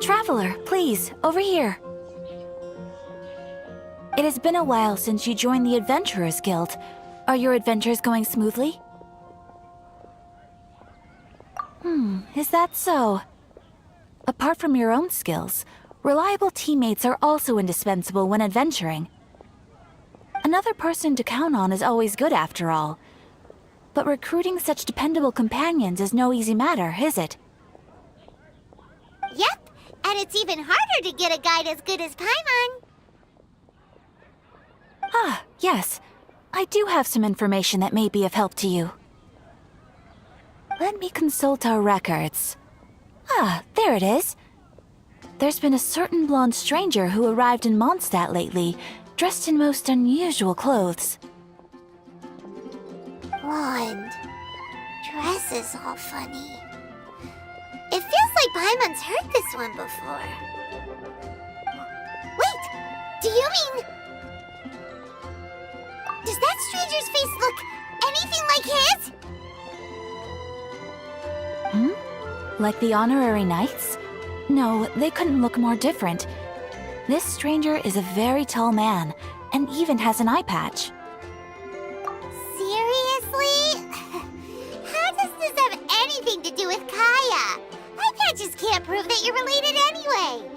Traveler, please, over here. It has been a while since you joined the Adventurers Guild. Are your adventures going smoothly? Is that so? Apart from your own skills, reliable teammates are also indispensable when adventuring. Another person to count on is always good after all. But recruiting such dependable companions is no easy matter, is it? Yep, and it's even harder to get a guide as good as Paimon. Ah, yes. I do have some information that may be of help to you. Let me consult our records. Ah, there it is. There's been a certain blonde stranger who arrived in Mondstadt lately, dressed in most unusual clothes. Blonde. Dress is all funny. It feels like Paimon's heard this one before. Wait! Do you mean... Does that stranger's face look anything like his? Like the honorary knights? No, they couldn't look more different. This stranger is a very tall man, and even has an eye patch. Seriously? How does this have anything to do with Kaya? Eye patches can't prove that you're related anyway.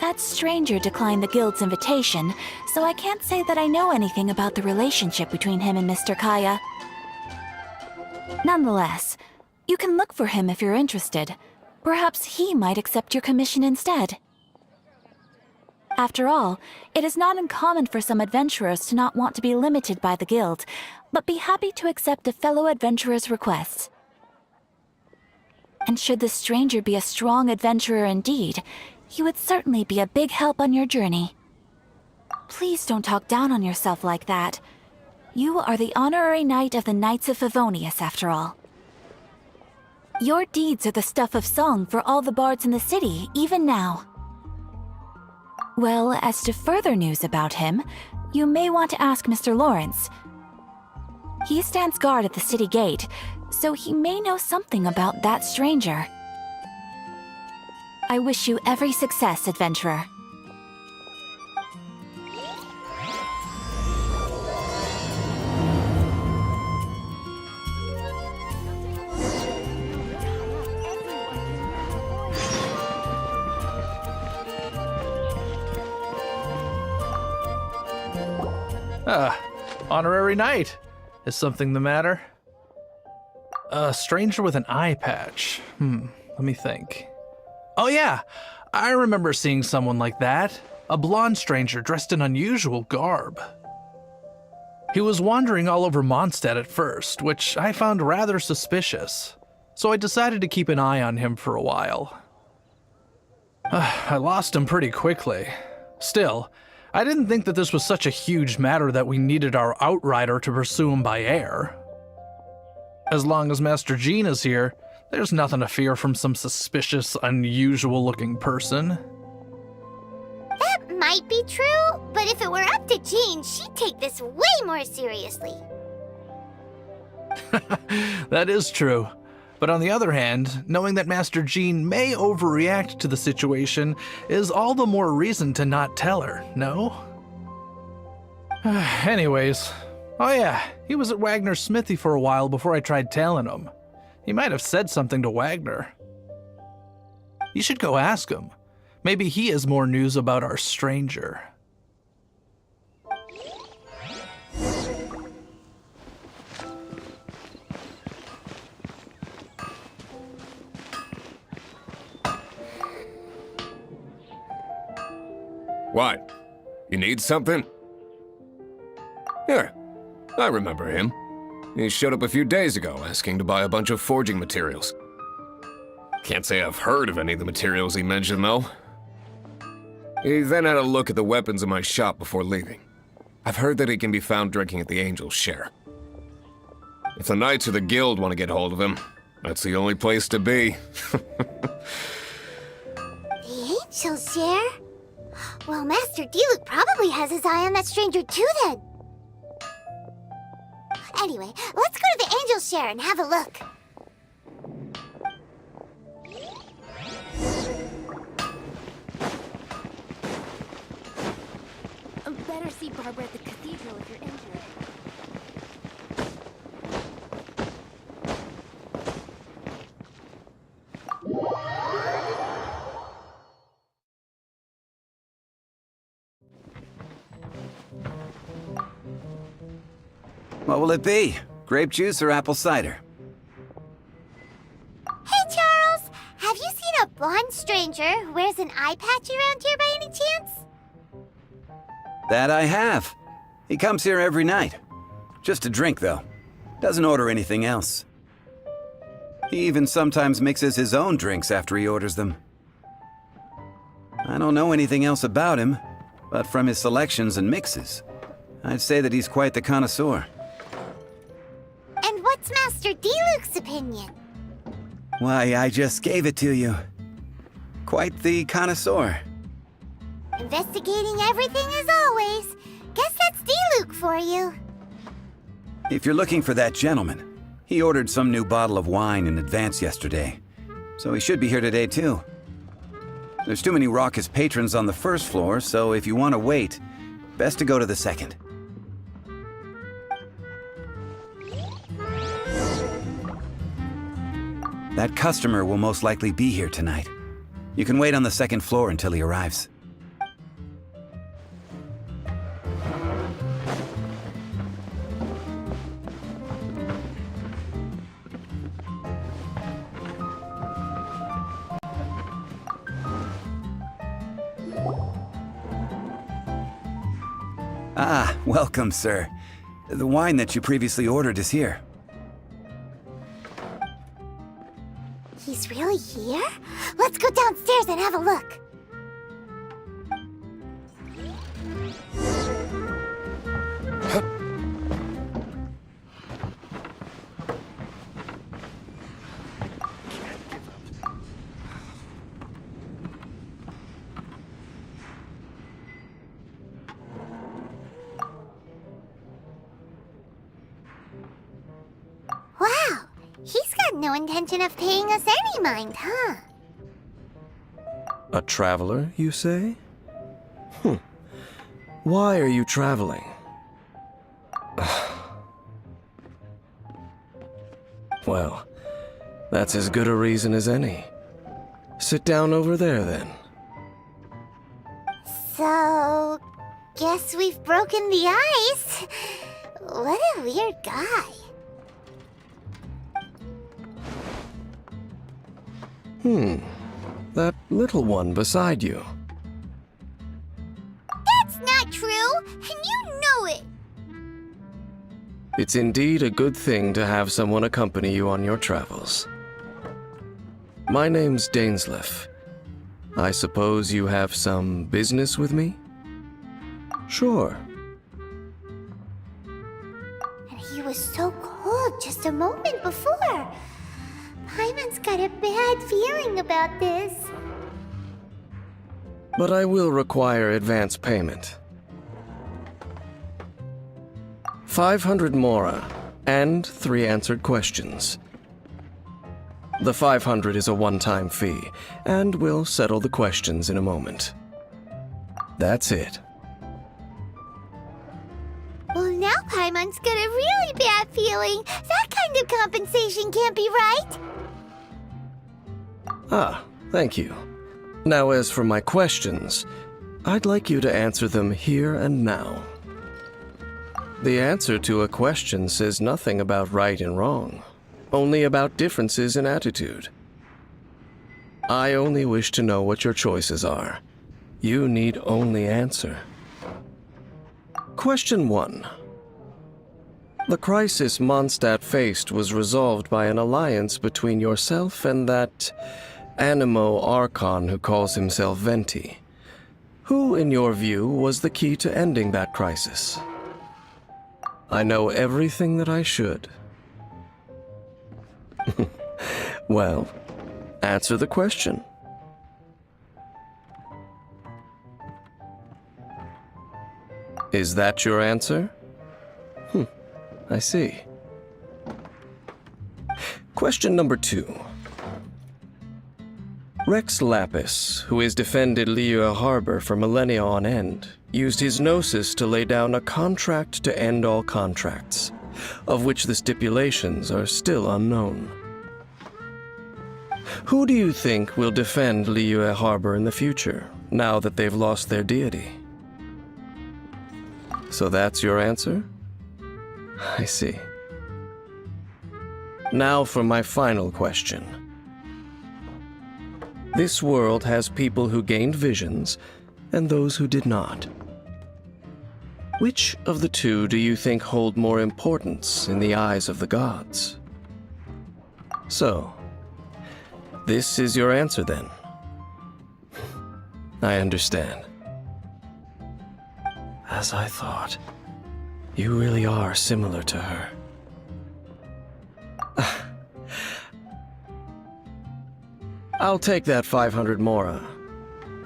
That stranger declined the guild's invitation, so I can't say that I know anything about the relationship between him and Mr. Kaya. Nonetheless, you can look for him if you're interested. Perhaps he might accept your commission instead. After all, it is not uncommon for some adventurers to not want to be limited by the guild, but be happy to accept a fellow adventurer's requests. And should the stranger be a strong adventurer indeed, he would certainly be a big help on your journey. Please don't talk down on yourself like that. You are the honorary knight of the Knights of Favonius, after all. Your deeds are the stuff of song for all the bards in the city, even now. Well, as to further news about him, you may want to ask Mr. Lawrence. He stands guard at the city gate, so he may know something about that stranger. I wish you every success, adventurer. Honorary knight. Is something the matter? A stranger with an eye patch. Let me think. Oh yeah, I remember seeing someone like that. A blonde stranger dressed in unusual garb. He was wandering all over Mondstadt at first, which I found rather suspicious. So I decided to keep an eye on him for a while. I lost him pretty quickly. Still, I didn't think that this was such a huge matter that we needed our outrider to pursue him by air. As long as Master Jean is here, there's nothing to fear from some suspicious, unusual-looking person. That might be true, but if it were up to Jean, she'd take this way more seriously. That is true. But on the other hand, knowing that Master Jean may overreact to the situation is all the more reason to not tell her, no? Anyways, oh yeah, he was at Wagner's smithy for a while before I tried tailing him. He might have said something to Wagner. You should go ask him. Maybe he has more news about our stranger. What? You need something? Here, I remember him. He showed up a few days ago asking to buy a bunch of forging materials. Can't say I've heard of any of the materials he mentioned, though. He then had a look at the weapons in my shop before leaving. I've heard that he can be found drinking at the Angel's Share. If the Knights of the Guild want to get hold of him, that's the only place to be. The Angel's Share? Well, Master Diluc probably has his eye on that stranger too, then. Anyway, let's go to the Angel's Share and have a look. better see Barbara at the cathedral if you're injured. What will it be? Grape juice or apple cider? Hey, Charles! Have you seen a blonde stranger who wears an eye patch around here by any chance? That I have. He comes here every night. Just to drink, though. Doesn't order anything else. He even sometimes mixes his own drinks after he orders them. I don't know anything else about him, but from his selections and mixes, I'd say that he's quite the connoisseur. And what's Master D-Luke's opinion? Why, I just gave it to you. Quite the connoisseur. Investigating everything as always. Guess that's D-Luke for you. If you're looking for that gentleman, he ordered some new bottle of wine in advance yesterday, so he should be here today too. There's too many raucous patrons on the first floor, so if you want to wait, best to go to the second. That customer will most likely be here tonight. You can wait on the second floor until he arrives. Ah, welcome, sir. The wine that you previously ordered is here. He's really here? Let's go downstairs and have a look. Wow, he's got no intention of paying us any mind, huh? A traveler, you say? Why are you traveling? Well, that's as good a reason as any. Sit down over there, then. So, guess we've broken the ice. What a weird guy. That little one beside you. That's not true, and you know it. It's indeed a good thing to have someone accompany you on your travels. My name's Dainsleif. I suppose you have some business with me? Sure. And he was so cold just a moment before. Paimon's got a bad feeling about this. But I will require advance payment. 500 mora, and 3 answered questions. The 500 is a one-time fee, and we'll settle the questions in a moment. That's it. Well, now Paimon's got a really bad feeling. That kind of compensation can't be right. Ah, thank you. Now as for my questions, I'd like you to answer them here and now. The answer to a question says nothing about right and wrong, only about differences in attitude. I only wish to know what your choices are. You need only answer. Question 1. The crisis Mondstadt faced was resolved by an alliance between yourself and that Animo Archon who calls himself Venti. Who, in your view, was the key to ending that crisis? I know everything that I should. Well, answer the question. Is that your answer? I see. Question number 2. Rex Lapis, who has defended Liyue Harbor for millennia on end, used his gnosis to lay down a contract to end all contracts, of which the stipulations are still unknown. Who do you think will defend Liyue Harbor in the future, now that they've lost their deity? So that's your answer? I see. Now for my final question. This world has people who gained visions, and those who did not. Which of the two do you think hold more importance in the eyes of the gods? So, this is your answer then. I understand. As I thought, you really are similar to her. I'll take that 500 mora.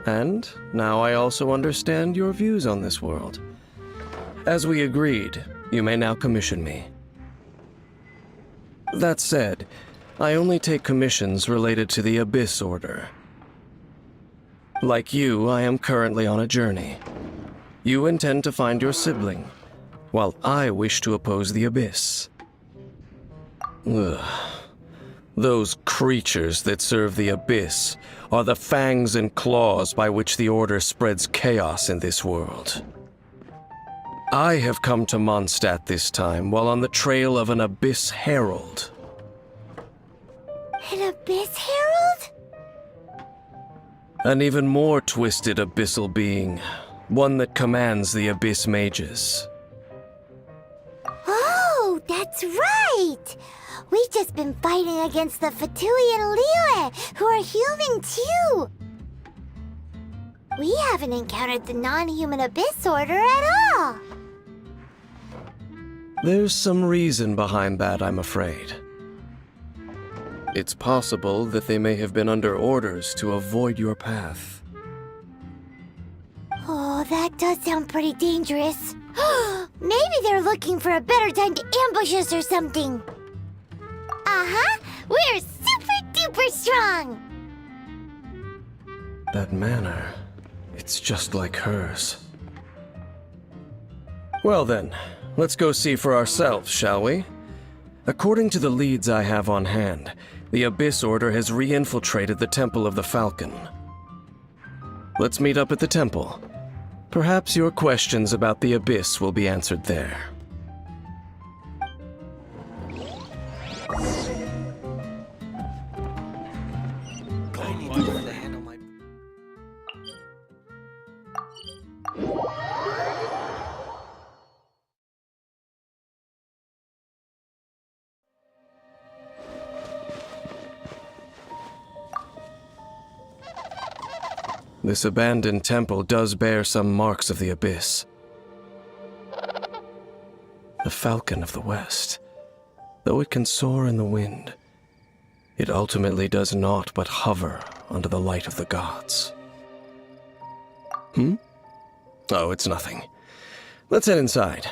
And now I also understand your views on this world. As we agreed, you may now commission me. That said, I only take commissions related to the Abyss Order. Like you, I am currently on a journey. You intend to find your sibling, while I wish to oppose the Abyss. Ugh. Those creatures that serve the Abyss are the fangs and claws by which the Order spreads chaos in this world. I have come to Mondstadt this time while on the trail of an Abyss Herald. An Abyss Herald? An even more twisted abyssal being, one that commands the Abyss Mages. Oh, that's right! We've just been fighting against the Fatui and Liyue, who are human too! We haven't encountered the non-human Abyss Order at all! There's some reason behind that, I'm afraid. It's possible that they may have been under orders to avoid your path. Oh, that does sound pretty dangerous. Maybe they're looking for a better time to ambush us or something. Uh-huh! We're super duper strong! That manner, it's just like hers. Well then, let's go see for ourselves, shall we? According to the leads I have on hand, the Abyss Order has re-infiltrated the Temple of the Falcon. Let's meet up at the temple. Perhaps your questions about the Abyss will be answered there. This abandoned temple does bear some marks of the Abyss. The Falcon of the West. Though it can soar in the wind, it ultimately does naught but hover under the light of the gods. Oh, it's nothing. Let's head inside.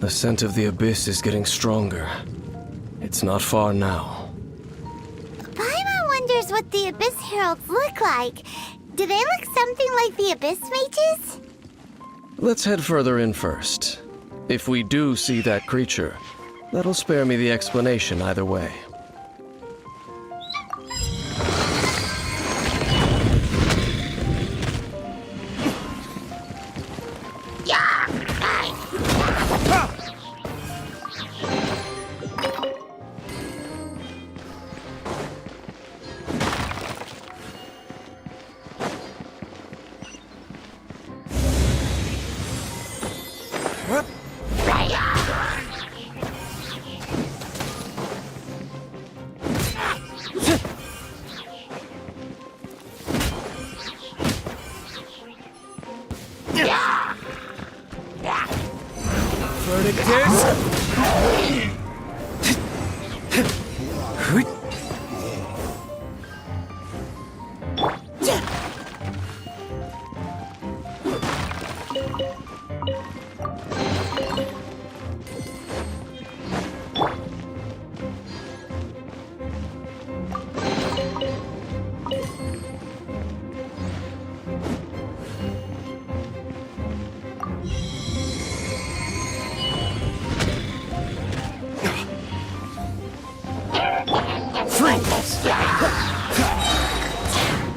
The scent of the Abyss is getting stronger. It's not far now. Paimon wonders what the Abyss Heralds look like. Do they look something like the Abyss Mages? Let's head further in first. If we do see that creature, that'll spare me the explanation either way.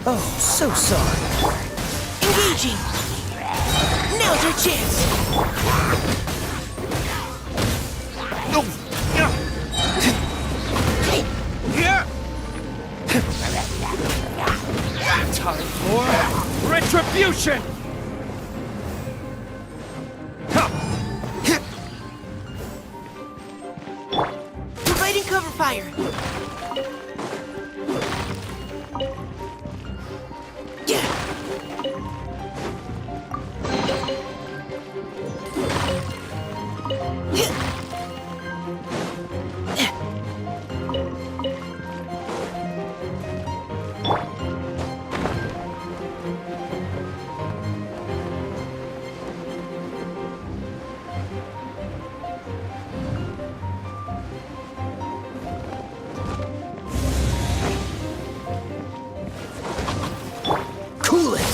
Oh, so sorry. Engaging! Now's your chance! Time for retribution! Providing cover fire! Cool it!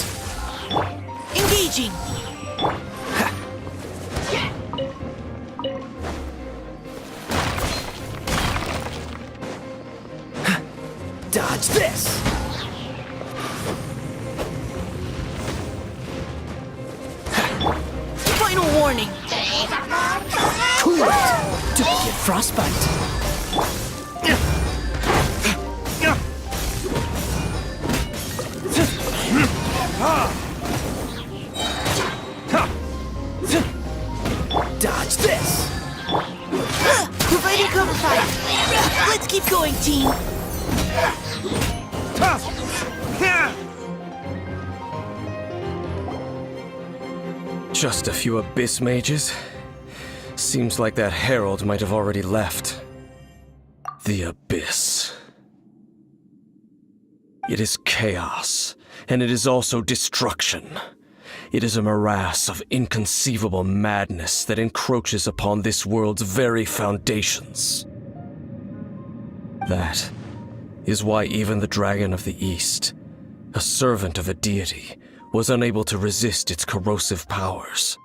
Engaging! Dodge this! Final warning! Cool it! Don't get frostbite! Dodge this! Providing cover fire! Let's keep going, team! Just a few abyss mages? Seems like that herald might have already left. The abyss. It is chaos, and it is also destruction. It is a morass of inconceivable madness that encroaches upon this world's very foundations. That is why even the Dragon of the East, a servant of a deity, was unable to resist its corrosive powers.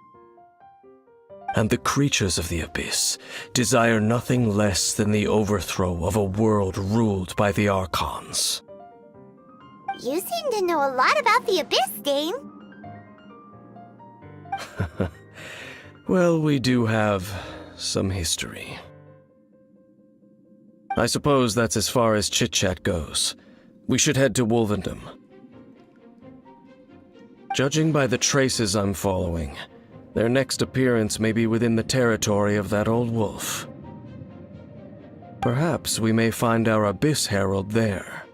And the creatures of the abyss desire nothing less than the overthrow of a world ruled by the Archons. You seem to know a lot about the Abyss, Dane. Well, we do have some history. I suppose that's as far as chit-chat goes. We should head to Wolvendom. Judging by the traces I'm following, their next appearance may be within the territory of that old wolf. Perhaps we may find our Abyss Herald there.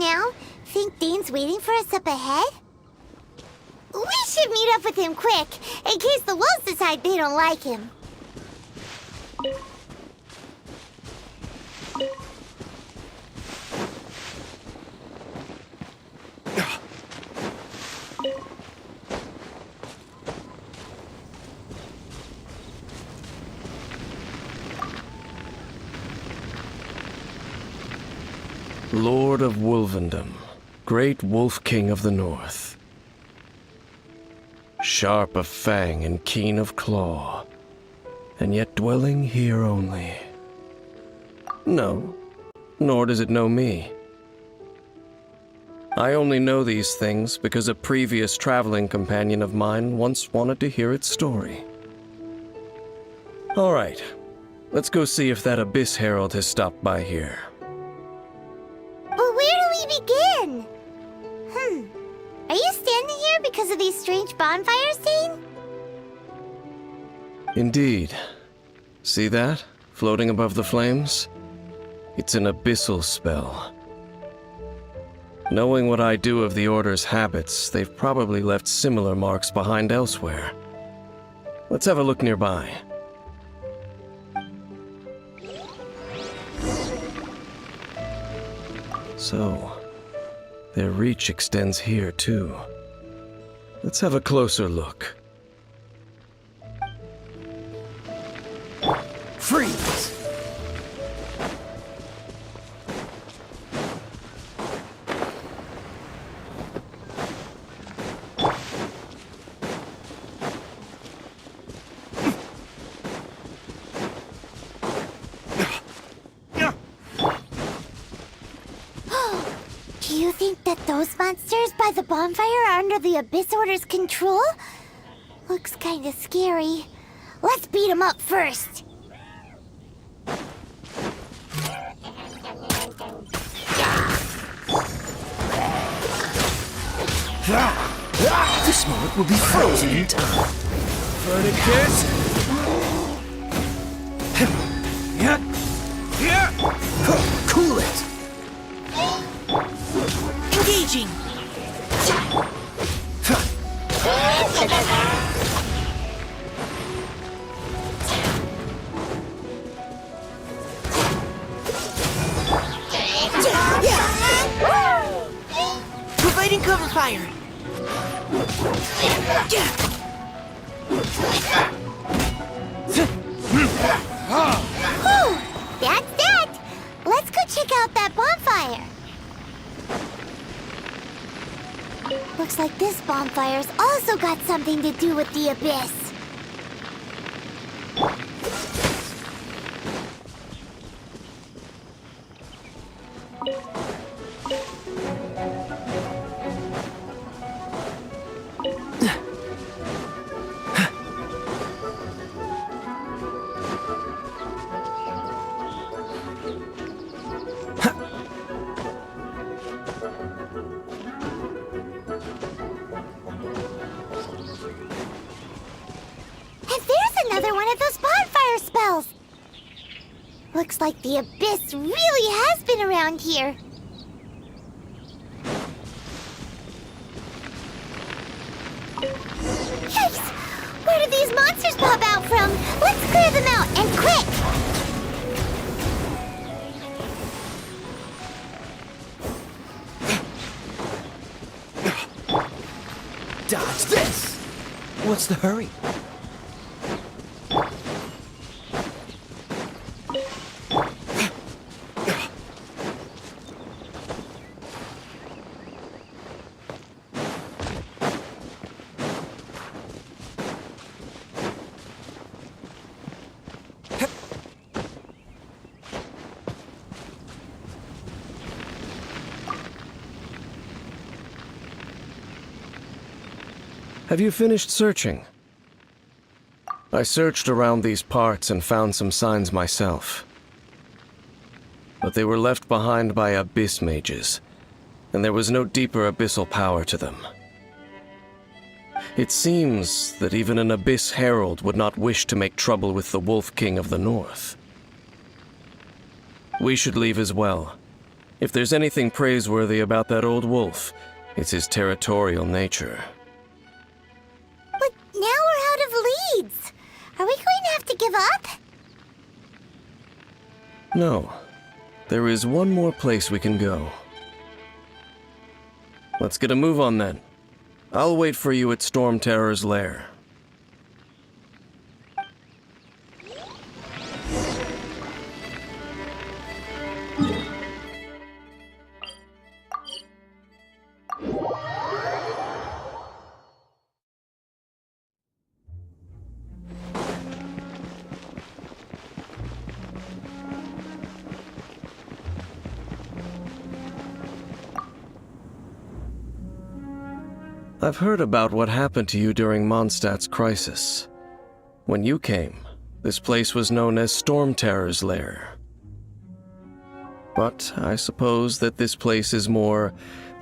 now? Think Dane's waiting for us up ahead? We should meet up with him quick, in case the wolves decide they don't like him. Lord of Wolvendom, great Wolf King of the North. Sharp of fang and keen of claw, and yet dwelling here only. No, nor does it know me. I only know these things because a previous traveling companion of mine once wanted to hear its story. All right, let's go see if that Abyss Herald has stopped by here. But where do we begin? Are you standing here because of these strange bonfires, Dane? Indeed. See that? Floating above the flames? It's an abyssal spell. Knowing what I do of the Order's habits, they've probably left similar marks behind elsewhere. Let's have a look nearby. So, their reach extends here too. Let's have a closer look. Freeze! Do you think that those monsters by the bonfire are under the Abyss Order's control? Looks kinda scary. Let's beat them up first. This moment will be frozen in time. Burning kiss! Cool it! Engaging! Providing cover fire! Whew, that's that! Let's go check out that bonfire. Looks like this bonfire's also got something to do with the Abyss. Another one of those bonfire spells! Looks like the Abyss really has been around here. Yikes! Where did these monsters pop out from? Let's clear them out, and quick! Dodge this! What's the hurry? Have you finished searching? I searched around these parts and found some signs myself. But they were left behind by abyss mages, and there was no deeper abyssal power to them. It seems that even an Abyss Herald would not wish to make trouble with the Wolf King of the North. We should leave as well. If there's anything praiseworthy about that old wolf, it's his territorial nature. But now we're out of leads. Are we going to have to give up? No. There is one more place we can go. Let's get a move on then. I'll wait for you at Storm Terror's lair. I've heard about what happened to you during Mondstadt's crisis. When you came, this place was known as Storm Terror's lair. But I suppose that this place is more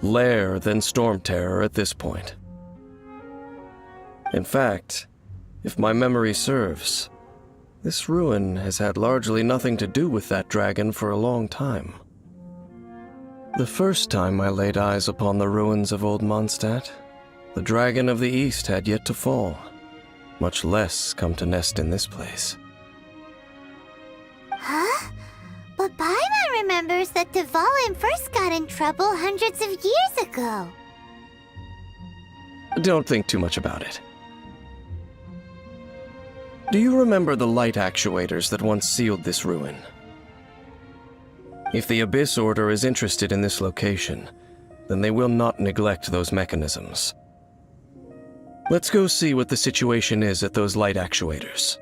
lair than Storm Terror at this point. In fact, if my memory serves, this ruin has had largely nothing to do with that dragon for a long time. The first time I laid eyes upon the ruins of Old Mondstadt, the Dragon of the East had yet to fall, much less come to nest in this place. Huh? But Paimon remembers that Dvalin first got in trouble hundreds of years ago. Don't think too much about it. Do you remember the light actuators that once sealed this ruin? If the Abyss Order is interested in this location, then they will not neglect those mechanisms. Let's go see what the situation is at those light actuators.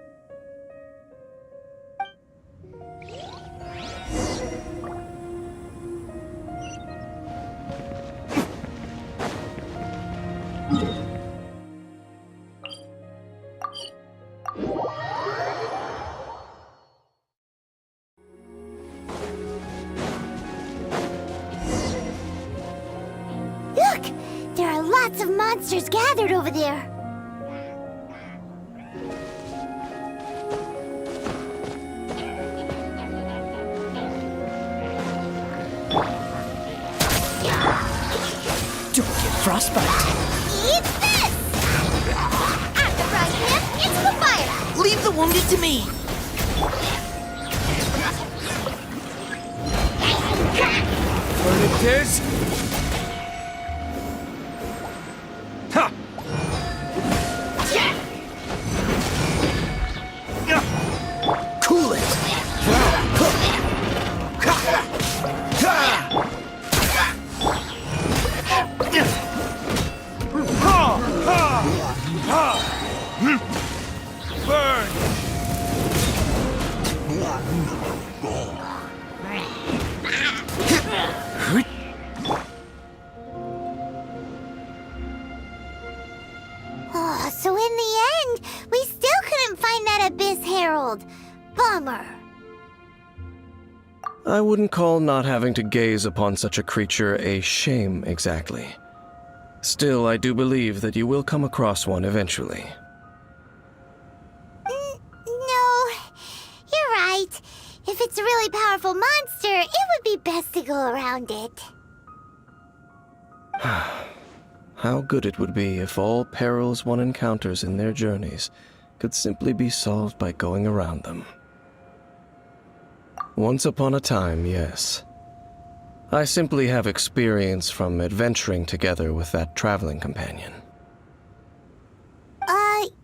Look! There are lots of monsters gathered over there. Don't get frostbite. Eat this! After brushing him, into the fire! Leave the wounded to me. Furnace. Ha! Cool it. Burn! Oh, so in the end, we still couldn't find that Abyss Herald. Bummer. I wouldn't call not having to gaze upon such a creature a shame exactly. Still, I do believe that you will come across one eventually. No, you're right. If it's a really powerful monster, it would be best to go around it. How good it would be if all perils one encounters in their journeys could simply be solved by going around them. Once upon a time, yes. I simply have experience from adventuring together with that traveling companion.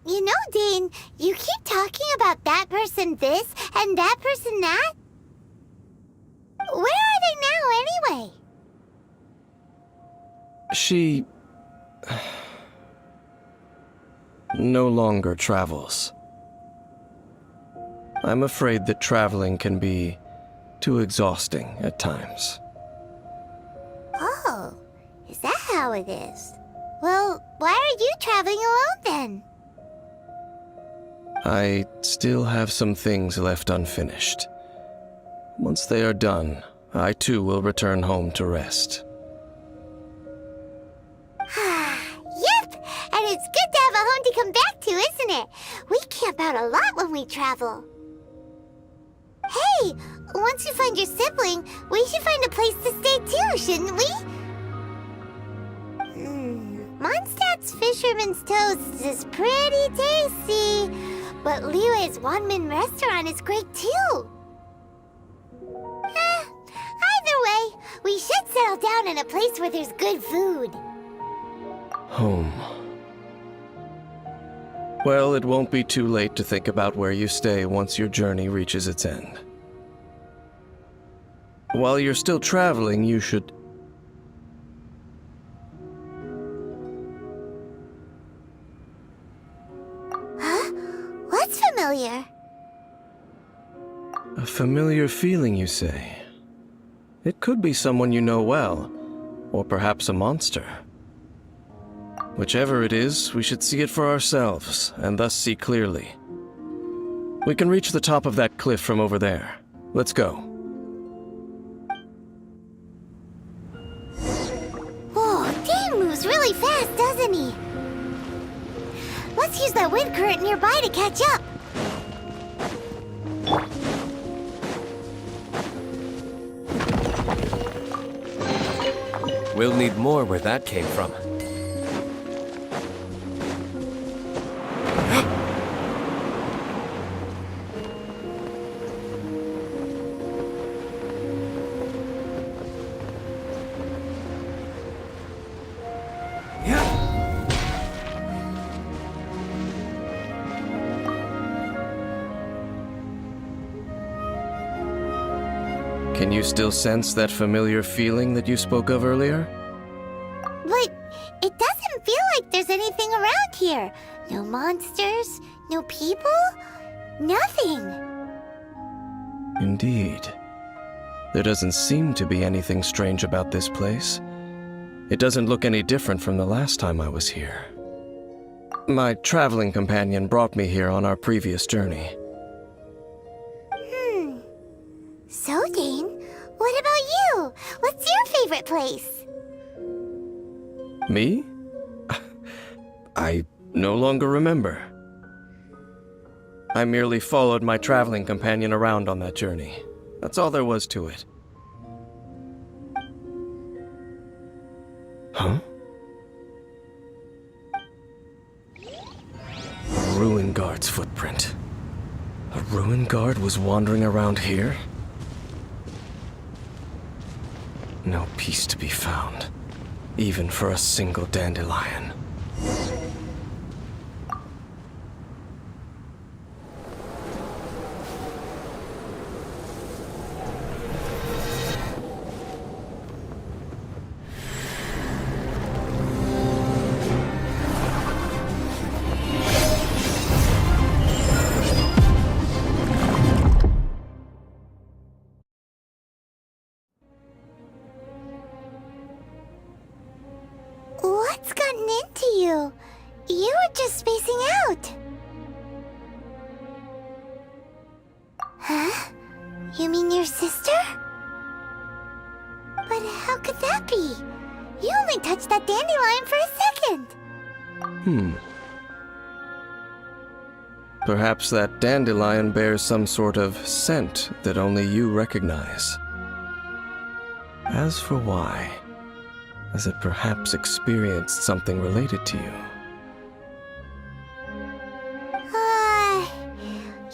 You know, Dane, you keep talking about that person this and that person that. Where are they now, anyway? She no longer travels. I'm afraid that traveling can be too exhausting at times. Oh, is that how it is? Well, why are you traveling alone then? I still have some things left unfinished. Once they are done, I too will return home to rest. Yep, and it's good to have a home to come back to, isn't it? We camp out a lot when we travel. Hey, once you find your sibling, we should find a place to stay shouldn't we? Mondstadt's Fisherman's Toast is pretty tasty, but Liyue's one-man restaurant is great too. Either way, we should settle down in a place where there's good food. Home. Well, it won't be too late to think about where you stay once your journey reaches its end. While you're still traveling, you should... Huh? What's familiar? A familiar feeling, you say? It could be someone you know well, or perhaps a monster. Whichever it is, we should see it for ourselves, and thus see clearly. We can reach the top of that cliff from over there. Let's go. Whoa, Dane moves really fast, doesn't he? Let's use that wind current nearby to catch up. We'll need more where that came from. Can you still sense that familiar feeling that you spoke of earlier? But it doesn't feel like there's anything around here. No monsters, no people, nothing. Indeed. There doesn't seem to be anything strange about this place. It doesn't look any different from the last time I was here. My traveling companion brought me here on our previous journey. So, Dane, what about you? What's your favorite place? Me? I no longer remember. I merely followed my traveling companion around on that journey. That's all there was to it. Huh? A ruin guard's footprint. A ruin guard was wandering around here? No peace to be found, even for a single dandelion. What's gotten into you? You were just spacing out. Huh? You mean your sister? But how could that be? You only touched that dandelion for a second. Perhaps that dandelion bears some sort of scent that only you recognize. As for why, has it perhaps experienced something related to you?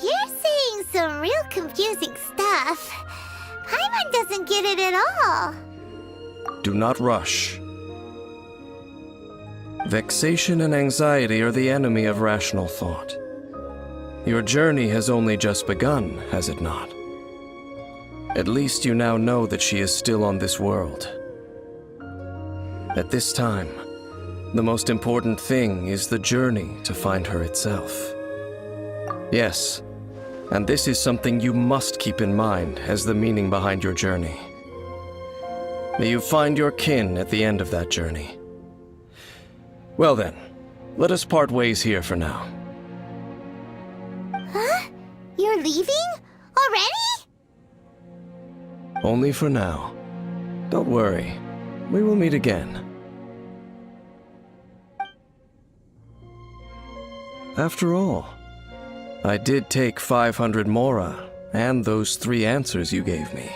You're saying some real confusing stuff. Paimon doesn't get it at all. Do not rush. Vexation and anxiety are the enemy of rational thought. Your journey has only just begun, has it not? At least you now know that she is still on this world. At this time, the most important thing is the journey to find her itself. Yes, and this is something you must keep in mind as the meaning behind your journey. May you find your kin at the end of that journey. Well then, let us part ways here for now. Huh? You're leaving? Already? Only for now. Don't worry, we will meet again. After all, I did take 500 mora and those 3 answers you gave me.